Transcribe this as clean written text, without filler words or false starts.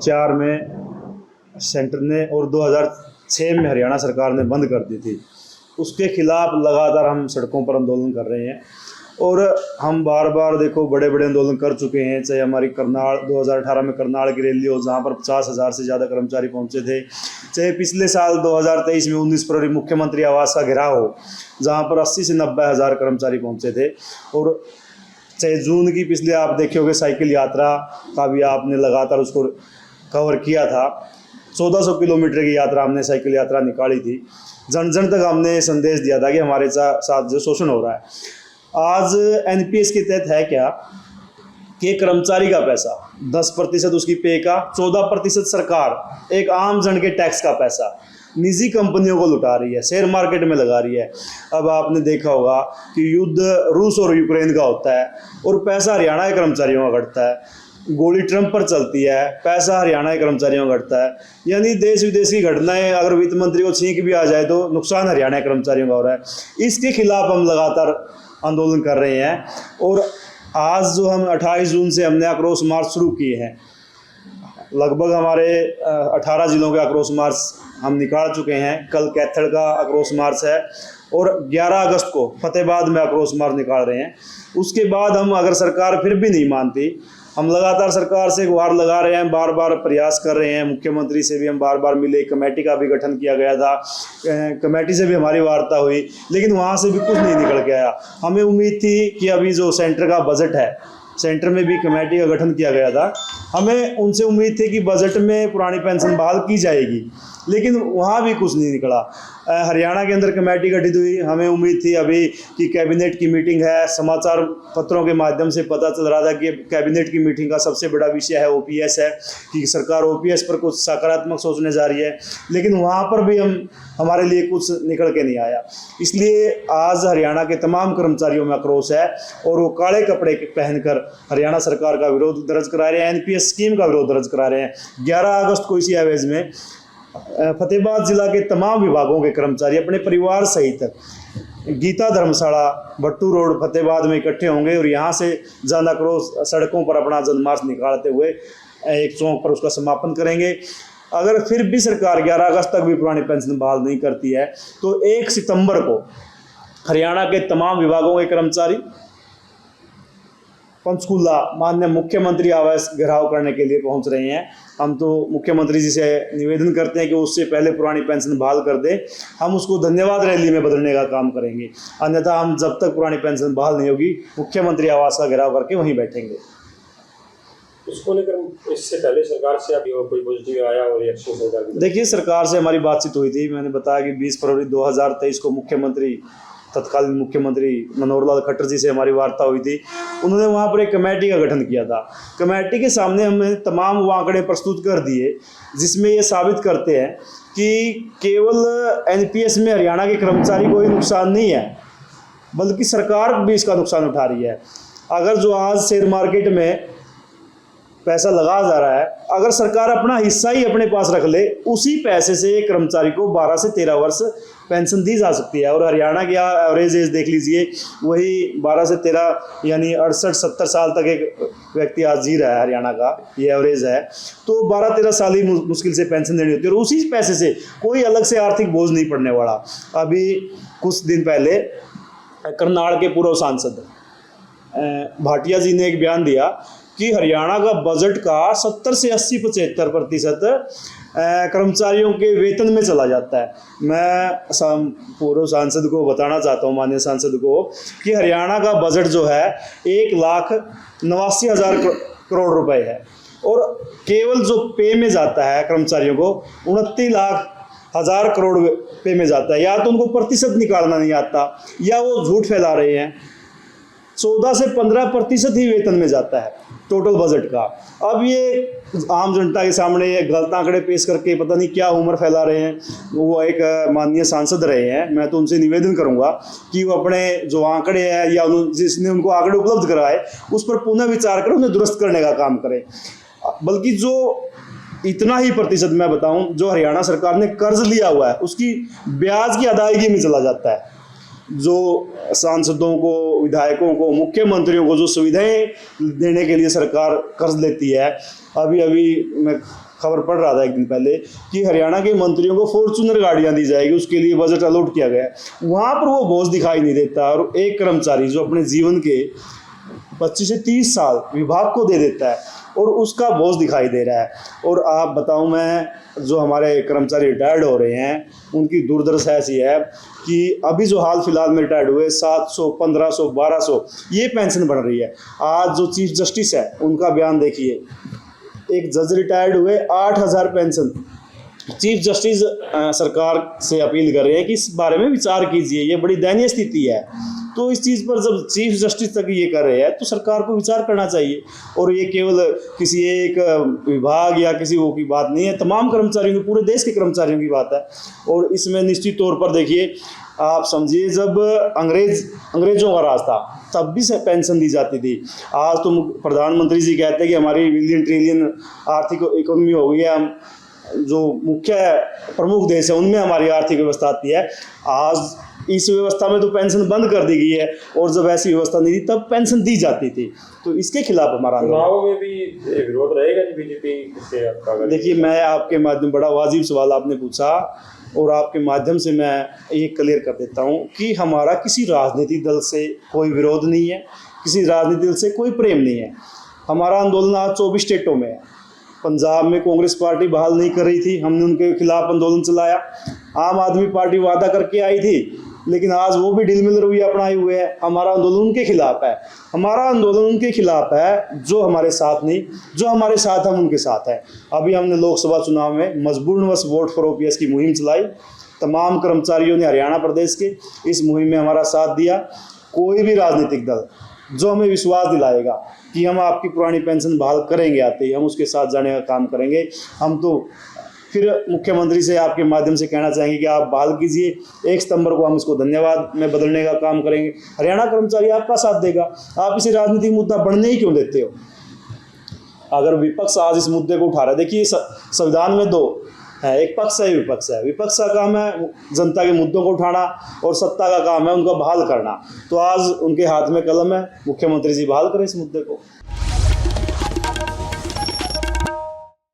2004 में सेंटर ने और 2006 में हरियाणा सरकार ने बंद कर दी थी। उसके खिलाफ लगातार हम सड़कों पर आंदोलन कर रहे हैं और हम बार बार देखो बड़े बड़े आंदोलन कर चुके हैं। चाहे हमारी करनाल 2018 में करनाल की रैली हो जहाँ पर 50,000 से ज़्यादा कर्मचारी पहुँचे थे, चाहे पिछले साल 2023 में 19 फरवरी मुख्यमंत्री आवास का घेराव हो जहाँ पर 80 से 90 हज़ार कर्मचारी पहुँचे थे, और चाहे जून की पिछले आप देखे होंगे साइकिल यात्रा का भी आपने लगातार उसको कवर किया था। 1400 किलोमीटर की यात्रा हमने साइकिल यात्रा निकाली थी। जन जन तक हमने संदेश दिया था कि हमारे साथ जो शोषण हो रहा है। आज एनपीएस के तहत है क्या कि कर्मचारी का पैसा 10% उसकी पे का, 14% सरकार एक आम जन के टैक्स का पैसा निजी कंपनियों को लुटा रही है, शेयर मार्केट में लगा रही है। अब आपने देखा होगा कि युद्ध रूस और यूक्रेन का होता है और पैसा हरियाणा के कर्मचारियों का घटता है। गोली ट्रंप पर चलती है, पैसा हरियाणा के कर्मचारियों का घटता है। यानी देश विदेश की घटनाएं अगर वित्त मंत्री को छींक भी आ जाए तो नुकसान हरियाणा के कर्मचारियों का हो रहा है। इसके खिलाफ हम लगातार आंदोलन कर रहे हैं और आज जो हम 28 जून से हमने आक्रोश मार्च शुरू किए हैं, लगभग हमारे 18 जिलों के आक्रोश मार्च हम निकाल चुके हैं। कल कैथल का आक्रोश मार्च है और 11 अगस्त को फतेहाबाद में आक्रोश मार्च निकाल रहे हैं। उसके बाद हम अगर सरकार फिर भी नहीं मानती, हम लगातार सरकार से गुहार लगा रहे हैं, बार बार प्रयास कर रहे हैं। मुख्यमंत्री से भी हम बार बार मिले, कमेटी का भी गठन किया गया था, कमेटी से भी हमारी वार्ता हुई, लेकिन वहाँ से भी कुछ नहीं निकल के आया। हमें उम्मीद थी कि अभी जो सेंटर का बजट है, सेंटर में भी कमेटी का गठन किया गया था, हमें उनसे उम्मीद थी कि बजट में पुरानी पेंशन बहाल की जाएगी, लेकिन वहाँ भी कुछ नहीं निकला। हरियाणा के अंदर कमेटी गठित हुई, हमें उम्मीद थी अभी कि कैबिनेट की मीटिंग है। समाचार पत्रों के माध्यम से पता चल रहा था कि कैबिनेट की मीटिंग का सबसे बड़ा विषय है ओपीएस है, कि सरकार ओपीएस पर कुछ सकारात्मक सोचने जा रही है, लेकिन वहाँ पर भी हमारे लिए कुछ निकल के नहीं आया। इसलिए आज हरियाणा के तमाम कर्मचारियों में आक्रोश है और वो काले कपड़े पहनकर हरियाणा सरकार का विरोध दर्ज करा रहे हैं, एनपीएस स्कीम का विरोध दर्ज करा रहे हैं। 11 अगस्त को इसी आवेश में फतेहाबाद जिला के तमाम विभागों के कर्मचारी अपने परिवार सहित गीता धर्मशाला भट्टू रोड फतेहाबाद में इकट्ठे होंगे और यहाँ से जन आक्रोश सड़कों पर अपना जनमार्च निकालते हुए एक चौक पर उसका समापन करेंगे। अगर फिर भी सरकार 11 अगस्त तक भी पुरानी पेंशन बहाल नहीं करती है तो 1 सितंबर को हरियाणा के तमाम विभागों के कर्मचारी पंचकूला माननीय मुख्यमंत्री आवास घेराव करने के लिए पहुंच रहे हैं। हम तो मुख्यमंत्री जी से निवेदन करते हैं कि उससे पहले पुरानी पेंशन बहाल कर दे। हम उसको धन्यवाद रैली में बदलने का काम करेंगे, अन्यथा हम जब तक पुरानी पेंशन बहाल नहीं होगी मुख्यमंत्री आवास का घेराव करके वहीं बैठेंगे। इसको लेकर इससे पहले सरकार से अभी कोई पॉजिटिव आया और रिएक्शन सरकार की? देखिए, सरकार से हमारी बातचीत हुई थी। मैंने बताया कि 20 फरवरी 2023 को मुख्यमंत्री तत्कालीन मुख्यमंत्री मनोहर लाल खट्टर जी से हमारी वार्ता हुई थी। उन्होंने वहाँ पर एक कमेटी का गठन किया था। कमेटी के सामने हमने तमाम वो आंकड़े प्रस्तुत कर दिए जिसमें ये साबित करते हैं कि केवल एनपीएस में हरियाणा के कर्मचारी को ही नुकसान नहीं है, बल्कि सरकार भी इसका नुकसान उठा रही है। अगर जो आज शेयर मार्केट में पैसा लगाया जा रहा है, अगर सरकार अपना हिस्सा ही अपने पास रख ले, उसी पैसे से एक कर्मचारी को 12 से 13 वर्ष पेंशन दी जा सकती है। और हरियाणा की एवरेज एज देख लीजिए, वही 12 से 13 यानी 68-70 साल तक एक व्यक्ति आज जी रहा है। हरियाणा का ये एवरेज है, तो 12-13 साल ही मुश्किल से पेंशन देनी होती है और उसी पैसे से कोई अलग से आर्थिक बोझ नहीं पड़ने वाला। अभी कुछ दिन पहले करनाल के पूर्व सांसद भाटिया जी ने एक बयान दिया कि हरियाणा का बजट का 70 से 80-75% कर्मचारियों के वेतन में चला जाता है। मैं पूर्व सांसद को बताना चाहता हूँ, माननीय सांसद को, कि हरियाणा का बजट जो है 1,89,000 करोड़ रुपए है और केवल जो पे में जाता है कर्मचारियों को 29,00,000 करोड़ पे में जाता है। या तो उनको प्रतिशत निकालना नहीं आता या वो झूठ फैला रहे हैं। 14 से 15% ही वेतन में जाता है टोटल बजट का। अब ये आम जनता के सामने ये गलत आंकड़े पेश करके पता नहीं क्या उम्र फैला रहे हैं। वो एक माननीय सांसद रहे हैं, मैं तो उनसे निवेदन करूंगा कि वो अपने जो आंकड़े हैं या जिसने उनको आंकड़े उपलब्ध कराए उस पर पुनः विचार कर उन्हें दुरुस्त करने का काम करें। बल्कि जो इतना ही प्रतिशत मैं बताऊं जो हरियाणा सरकार ने कर्ज लिया हुआ है उसकी ब्याज की अदायगी में चला जाता है। जो सांसदों को, विधायकों को, मुख्यमंत्रियों को जो सुविधाएं देने के लिए सरकार कर्ज लेती है, अभी मैं खबर पढ़ रहा था एक दिन पहले कि हरियाणा के मंत्रियों को फॉर्च्यूनर गाड़ियां दी जाएगी, उसके लिए बजट अलॉट किया गया है। वहाँ पर वो बोझ दिखाई नहीं देता, और एक कर्मचारी जो अपने जीवन के 25 से 30 साल विभाग को दे देता है और उसका बोझ दिखाई दे रहा है। और आप बताऊं, मैं जो हमारे कर्मचारी रिटायर्ड हो रहे हैं उनकी दुर्दशा ऐसी है कि अभी जो हाल फिलहाल में रिटायर्ड हुए 700, 1500, 1200 ये पेंशन बढ़ रही है। आज जो चीफ जस्टिस है उनका बयान देखिए, एक जज रिटायर्ड हुए 8000 पेंशन। चीफ जस्टिस सरकार से अपील कर रहे हैं कि इस बारे में विचार कीजिए, ये बड़ी दयनीय स्थिति है। तो इस चीज़ पर जब चीफ जस्टिस तक ये कर रहे हैं तो सरकार को विचार करना चाहिए। और ये केवल किसी एक विभाग या किसी वो की बात नहीं है, तमाम कर्मचारियों की, पूरे देश के कर्मचारियों की बात है। और इसमें निश्चित तौर पर देखिए, आप समझिए, जब अंग्रेजों का राज था तब भी पेंशन दी जाती थी। आज तो प्रधानमंत्री जी कहते हैं कि हमारी बिलियन ट्रिलियन आर्थिक इकोनॉमी हो गई है, हम जो मुख्य प्रमुख देश है उनमें हमारी आर्थिक व्यवस्था आती है। आज इस व्यवस्था में तो पेंशन बंद कर दी गई है, और जब ऐसी व्यवस्था नहीं थी तब पेंशन दी जाती थी। तो इसके खिलाफ हमारा चुनाव में भी विरोध रहेगा जी बीजेपी से आपका? देखिए, मैं आपके माध्यम, बड़ा वाजिब सवाल आपने पूछा, और आपके माध्यम से मैं ये क्लियर कर देता हूँ कि हमारा किसी राजनीतिक दल से कोई विरोध नहीं है, किसी राजनीतिक दल से कोई प्रेम नहीं है। हमारा आंदोलन आज 24 स्टेटों में है। पंजाब में कांग्रेस पार्टी बहाल नहीं कर रही थी, हमने उनके खिलाफ आंदोलन चलाया। आम आदमी पार्टी वादा करके आई थी, लेकिन आज वो भी ढील मिल रवैया अपनाए हुए है। हमारा आंदोलन उनके खिलाफ है। हमारा आंदोलन उनके खिलाफ है जो हमारे साथ नहीं, जो हमारे साथ हम उनके साथ है। अभी हमने लोकसभा चुनाव में मजबूरनवश वोट फॉर ओपीएस की मुहिम चलाई। तमाम कर्मचारियों ने हरियाणा प्रदेश के इस मुहिम में हमारा साथ दिया। कोई भी राजनीतिक दल जो हमें विश्वास दिलाएगा कि हम आपकी पुरानी पेंशन बहाल करेंगे आते ही, हम उसके साथ जाने का काम करेंगे। हम तो फिर मुख्यमंत्री से आपके माध्यम से कहना चाहेंगे कि आप बहाल कीजिए, 1 सितंबर को हम इसको धन्यवाद में बदलने का काम करेंगे। हरियाणा कर्मचारी आपका साथ देगा। आप इसे राजनीतिक मुद्दा बढ़ने ही क्यों देते हो? अगर विपक्ष आज इस मुद्दे को उठा रहा है, देखिए संविधान में 2 है, एक पक्ष है, विपक्ष है। विपक्ष का काम है जनता के मुद्दों को उठाना, और सत्ता का काम है उनका बहाल करना। तो आज उनके हाथ में कलम है, मुख्यमंत्री जी बहाल करें इस मुद्दे को।